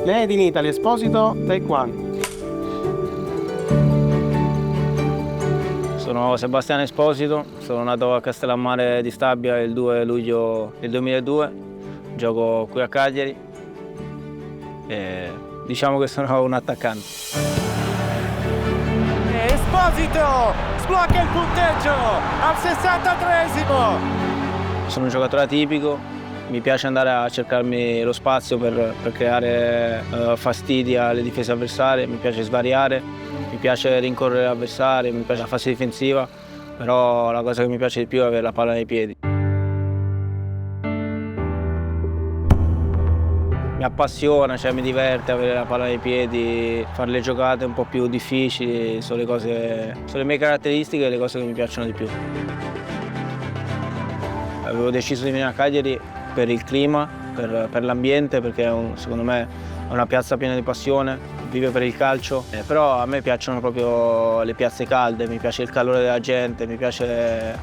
Made in Italy, Esposito, Taekwondo. Sono Sebastiano Esposito, sono nato a Castellammare di Stabia il 2 luglio del 2002, gioco qui a Cagliari e diciamo che sono un attaccante. Esposito sblocca il punteggio al 63esimo. Sono un giocatore atipico. Mi piace andare a cercarmi lo spazio per creare fastidi alle difese avversarie, mi piace svariare, mi piace rincorrere l'avversario, mi piace la fase difensiva, però la cosa che mi piace di più è avere la palla nei piedi. Mi appassiona, cioè mi diverte avere la palla nei piedi, fare le giocate un po' più difficili, sono le mie caratteristiche e le cose che mi piacciono di più. Avevo deciso di venire a Cagliari per il clima, per l'ambiente, perché secondo me è una piazza piena di passione, vive per il calcio, però a me piacciono proprio le piazze calde, mi piace il calore della gente, mi piace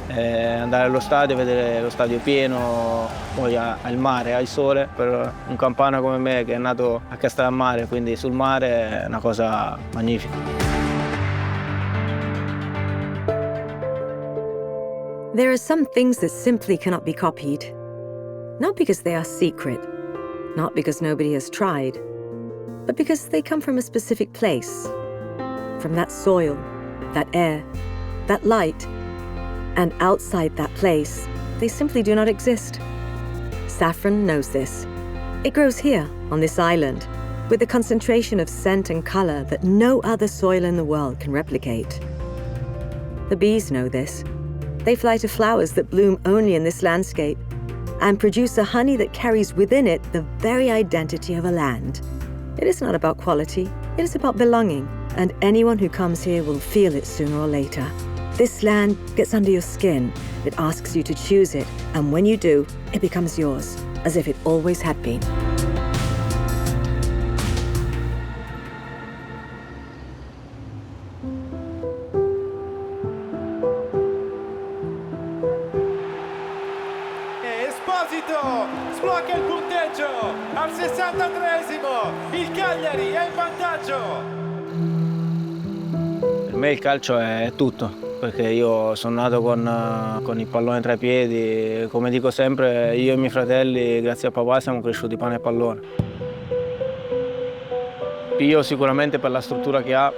andare allo stadio, vedere lo stadio pieno, poi al mare, al sole. Per un campano come me che è nato a Castellammare, quindi sul mare, è una cosa magnifica. There are some things that simply cannot be copied. Not because they are secret, not because nobody has tried, but because they come from a specific place, from that soil, that air, that light, and outside that place, they simply do not exist. Saffron knows this. It grows here, on this island, with a concentration of scent and color that no other soil in the world can replicate. The bees know this. They fly to flowers that bloom only in this landscape and produce a honey that carries within it the very identity of a land. It is not about quality, it is about belonging, and anyone who comes here will feel it sooner or later. This land gets under your skin, it asks you to choose it, and when you do, it becomes yours, as if it always had been. Esposito sblocca il punteggio al 63esimo, il Cagliari è in vantaggio. Per me il calcio è tutto, perché io sono nato con il pallone tra i piedi, come dico sempre, io e i miei fratelli, grazie a papà, siamo cresciuti pane e pallone. Io sicuramente per la struttura che ha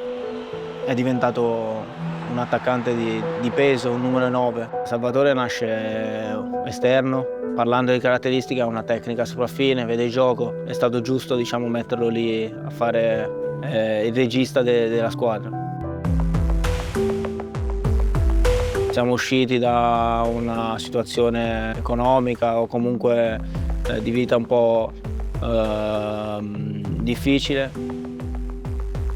è diventato un attaccante di peso, un numero 9. Salvatore nasce esterno, parlando di caratteristiche ha una tecnica sopraffine, vede il gioco, è stato giusto diciamo, metterlo lì a fare il regista della squadra. Siamo usciti da una situazione economica o comunque di vita un po' difficile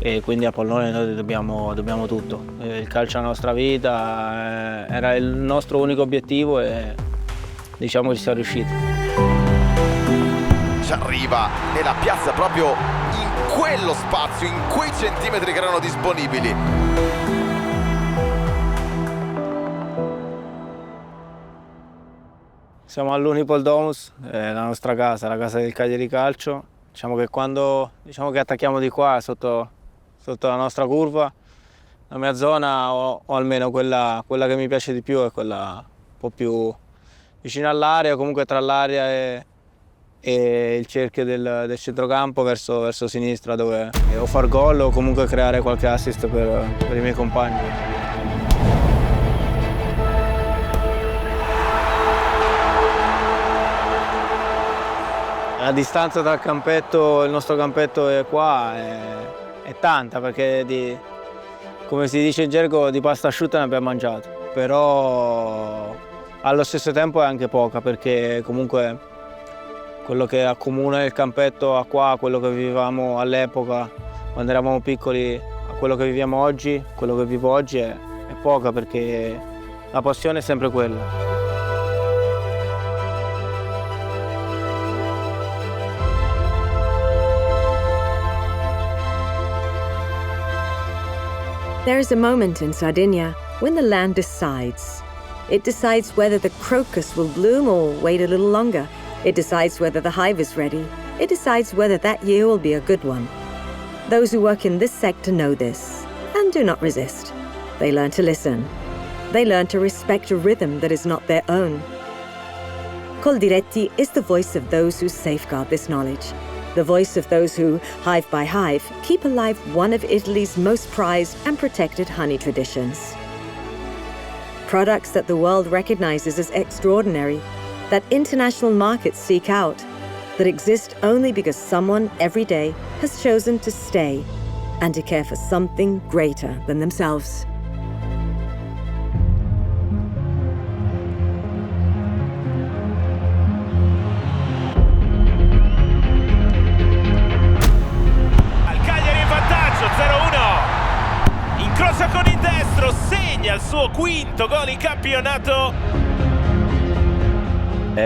e quindi a pallone noi dobbiamo tutto. Il calcio è la nostra vita, era il nostro unico obiettivo e diciamo ci siamo riusciti. Ci arriva e la piazza proprio in quello spazio, in quei centimetri che erano disponibili. Siamo all'Unipol Domus, la nostra casa, la casa del Cagliari Calcio. Diciamo che quando attacchiamo di qua sotto la nostra curva, la mia zona o almeno quella che mi piace di più è quella un po' più vicino all'area, comunque tra l'area e il cerchio del centrocampo verso sinistra, dove o far gol o comunque creare qualche assist per i miei compagni. La distanza tra il nostro campetto e qua è tanta, perché come si dice in gergo di pasta asciutta ne abbiamo mangiato, però allo stesso tempo è anche poca, perché comunque quello che accomuna il campetto a qua, quello che vivevamo all'epoca, quando eravamo piccoli, a quello che viviamo oggi, quello che vivo oggi è poca, perché la passione è sempre quella. There is a moment in Sardinia when the land decides. It decides whether the crocus will bloom or wait a little longer. It decides whether the hive is ready. It decides whether that year will be a good one. Those who work in this sector know this and do not resist. They learn to listen. They learn to respect a rhythm that is not their own. Coldiretti is the voice of those who safeguard this knowledge. The voice of those who, hive by hive, keep alive one of Italy's most prized and protected honey traditions. Products that the world recognizes as extraordinary, that international markets seek out, that exist only because someone every day has chosen to stay and to care for something greater than themselves. Con il destro segna il suo quinto gol in campionato.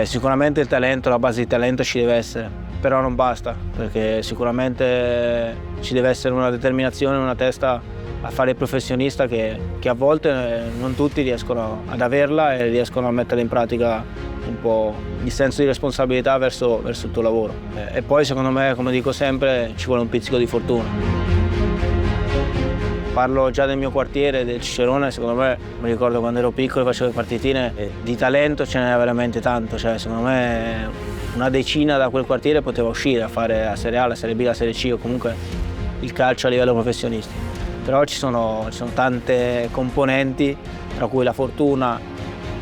Sicuramente il talento, la base di talento ci deve essere, però non basta, perché sicuramente ci deve essere una determinazione, una testa a fare il professionista che a volte non tutti riescono ad averla e riescono a mettere in pratica un po' il senso di responsabilità verso il tuo lavoro. E poi secondo me, come dico sempre, ci vuole un pizzico di fortuna. Parlo già del mio quartiere, del Cicerone. Secondo me, mi ricordo quando ero piccolo, facevo le partitine, di talento ce n'era veramente tanto, cioè secondo me una decina da quel quartiere poteva uscire a fare la Serie A, la Serie B, la Serie C o comunque il calcio a livello professionistico. Però ci sono tante componenti, tra cui la fortuna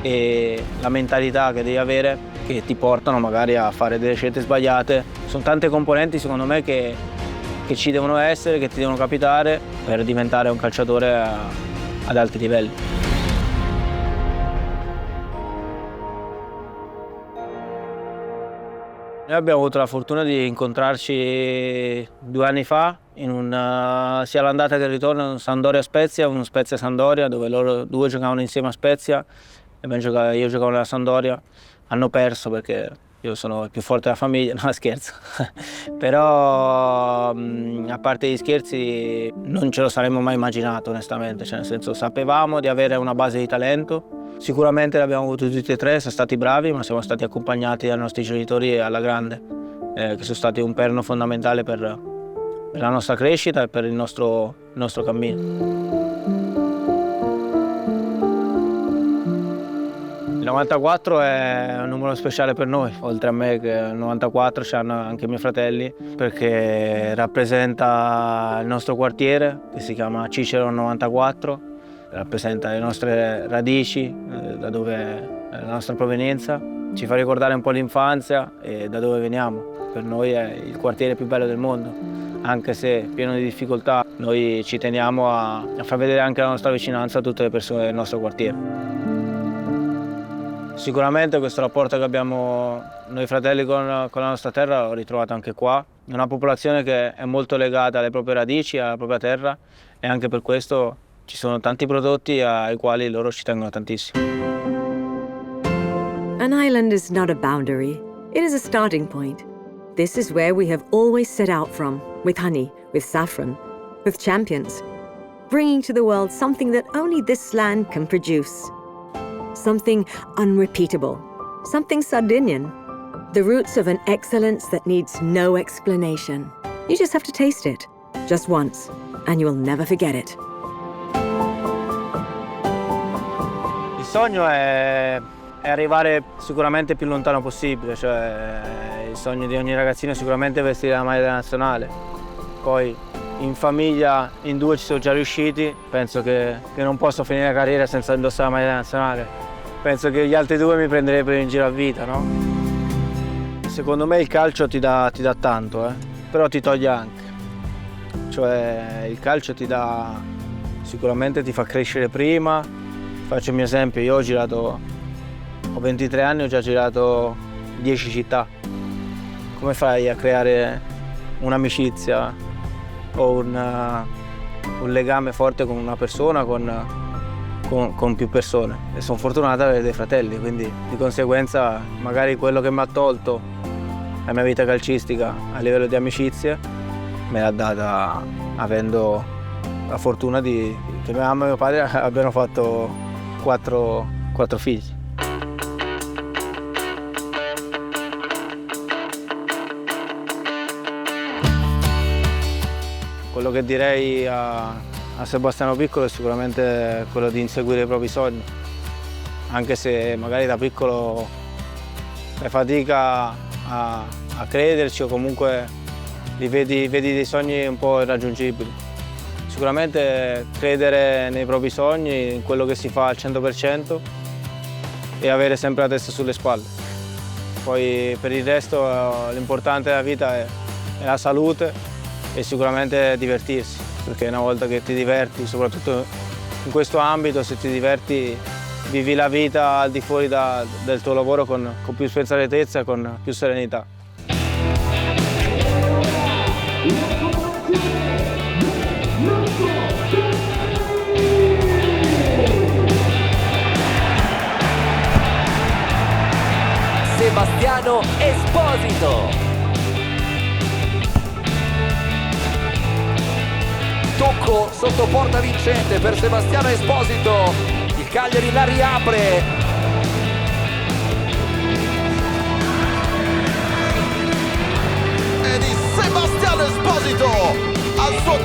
e la mentalità che devi avere, che ti portano magari a fare delle scelte sbagliate. Sono tante componenti secondo me che ci devono essere, che ti devono capitare per diventare un calciatore ad alti livelli. Noi abbiamo avuto la fortuna di incontrarci 2 anni fa, sia l'andata che il ritorno, un Sampdoria-Spezia, uno Spezia-Sandoria, dove loro due giocavano insieme a Spezia e io giocavo nella Sampdoria. Hanno perso perché io sono il più forte della famiglia, no scherzo. Però a parte gli scherzi non ce lo saremmo mai immaginato onestamente, cioè nel senso sapevamo di avere una base di talento, sicuramente l'abbiamo avuto tutti e tre, siamo stati bravi, ma siamo stati accompagnati dai nostri genitori alla grande, che sono stati un perno fondamentale per la nostra crescita e per il nostro cammino. Il 94 è un numero speciale per noi, oltre a me che il 94 c'hanno anche i miei fratelli, perché rappresenta il nostro quartiere che si chiama Cicero 94, rappresenta le nostre radici, da dove è la nostra provenienza, ci fa ricordare un po' l'infanzia e da dove veniamo. Per noi è il quartiere più bello del mondo, anche se pieno di difficoltà, noi ci teniamo a far vedere anche la nostra vicinanza a tutte le persone del nostro quartiere. Sicuramente questo rapporto che abbiamo noi fratelli con la nostra terra l'ho ritrovato anche qua. È una popolazione che è molto legata alle proprie radici, alla propria terra, e anche per questo ci sono tanti prodotti ai quali loro ci tengono tantissimo. An island is not a boundary, it is a starting point. This is where we have always set out from, with honey, with saffron, with champions, bringing to the world something that only this land can produce. Something unrepeatable, something Sardinian. The roots of an excellence that needs no explanation. You just have to taste it, just once, and you will never forget it. Il sogno è arrivare sicuramente più lontano possibile, cioè il sogno di ogni ragazzino è sicuramente vestire la maglia della nazionale. Poi in famiglia in 2 ci sono già riusciti, penso che non posso finire la carriera senza indossare la maglia della nazionale. Penso che gli altri 2 mi prenderebbero in giro a vita, no? Secondo me il calcio ti dà tanto, però ti toglie anche. Cioè il calcio ti dà, sicuramente ti fa crescere prima. Faccio il mio esempio, io ho 23 anni, ho già girato 10 città. come fai a creare un'amicizia o un legame forte con una persona, con più persone. E sono fortunato ad avere dei fratelli, quindi di conseguenza magari quello che mi ha tolto la mia vita calcistica a livello di amicizie me l'ha data avendo la fortuna che mia mamma e mio padre abbiano fatto quattro figli. Quello che direi a Sebastiano piccolo è sicuramente quello di inseguire i propri sogni, anche se magari da piccolo fai fatica a crederci o comunque vedi dei sogni un po' irraggiungibili. Sicuramente credere nei propri sogni, in quello che si fa al 100% e avere sempre la testa sulle spalle. Poi per il resto l'importante della vita è la salute e sicuramente divertirsi, perché una volta che ti diverti, soprattutto in questo ambito, se ti diverti vivi la vita al di fuori del tuo lavoro con più spensieratezza e con più serenità. Sebastiano Esposito. Tocco sotto porta vincente per Sebastiano Esposito, il Cagliari la riapre. E di Sebastiano Esposito al suo